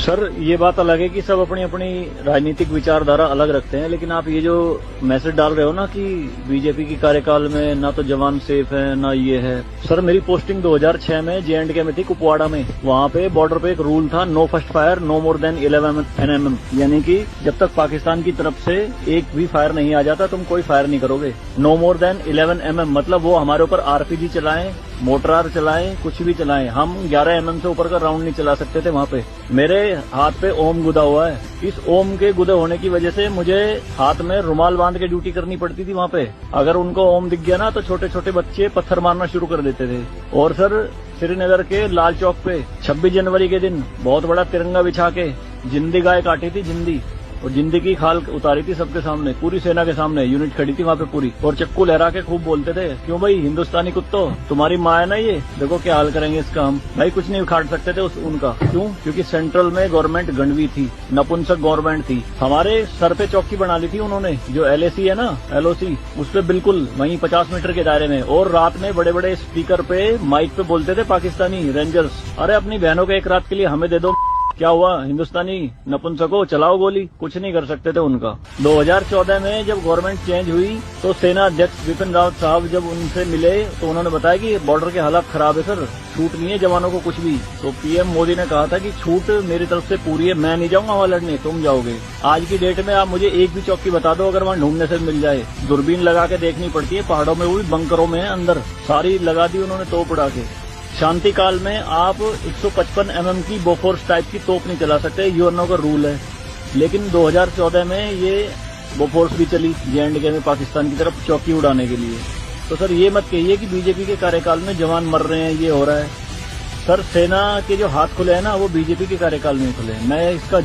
Sir ये बात अलग है कि सब अपनी अपनी राजनीतिक विचारधारा अलग रखते हैं, लेकिन आप ये जो मैसेज डाल रहे हो ना कि बीजेपी की कार्यकाल में ना तो जवान सेफ है ना ये है। सर मेरी पोस्टिंग 2006 में JNK में थी, कुपवाड़ा में। वहाँ पे बॉर्डर पे एक रूल था, no first fire no more than 11 NM, यानी कि जब तक पाकिस्तान की तरफ से एक भी फायर नहीं आ जाता तुम कोई फायर नहीं करोगे। नो मोर देन 11 MM मतलब वो हमारे ऊपर RPG चलाएं, मोटरार चलाएं, कुछ भी चलाएं, हम 11 MM से ऊपर का राउंड नहीं चला सकते थे। वहाँ पे मेरे हाथ पे ओम गुदा हुआ है। इस ओम के गुदे होने की वजह से मुझे हाथ में रुमाल बांध के ड्यूटी करनी पड़ती थी। वहाँ पे अगर उनको ओम दिख गया ना तो छोटे छोटे बच्चे पत्थर मारना शुरू कर देते थे। और सर श्रीनगर के लाल चौक पे 26 जनवरी के दिन बहुत बड़ा तिरंगा बिछा के जिंदी गाय काटी थी, जिंदी, और जिंदी की खाल उतारी थी सबके सामने, पूरी सेना के सामने यूनिट खड़ी थी वहाँ पे पूरी, और चक्कू लहरा के खूब बोलते थे, क्यों भाई हिंदुस्तानी कुत्तो, तुम्हारी माँ है ना ये, देखो क्या हाल करेंगे इसका हम। भाई कुछ नहीं उखाड़ सकते थे उनका। क्यों? क्योंकि सेंट्रल में गवर्नमेंट गंडवी थी, नपुंसक गवर्नमेंट थी। हमारे सर पे चौकी बना ली थी उन्होंने, जो LAC है ना, LOC, उस पे बिल्कुल वहीं 50 मीटर के दायरे में। और रात में बड़े बड़े स्पीकर पे माइक पे बोलते थे पाकिस्तानी रेंजर्स, अरे अपनी बहनों को एक रात के लिए हमें दे दो, क्या हुआ हिंदुस्तानी नपुंसको, चलाओ गोली। कुछ नहीं कर सकते थे उनका। 2014 में जब गवर्नमेंट चेंज हुई तो सेना अध्यक्ष बिपिन रावत साहब जब उनसे मिले तो उन्होंने बताया कि बॉर्डर के हालात खराब है सर, छूट नहीं है जवानों को कुछ भी। तो PM मोदी ने कहा था कि छूट मेरी तरफ से पूरी है, मैं नहीं जाऊंगा वहाँ लड़ने, तुम जाओगे। आज की डेट में आप मुझे एक भी चौकी बता दो अगर वहाँ ढूंढने से मिल जाए, दूरबीन लगा के देखनी पड़ती है, पहाड़ों में भी बंकरों में अंदर सारी लगा दी उन्होंने तोप उड़ा के। शांति काल में आप 155 mm की बोफोर्स टाइप की तोप नहीं चला सकते, UNO का रूल है। लेकिन 2014 में ये बोफोर्स भी चली JNK में पाकिस्तान की तरफ चौकी उड़ाने के लिए। तो सर ये मत कहिए कि बीजेपी के कार्यकाल में जवान मर रहे हैं, ये हो रहा है। सर सेना के जो हाथ खुले हैं ना वो बीजेपी के कार्यकाल में खुले हैं। मैं इसका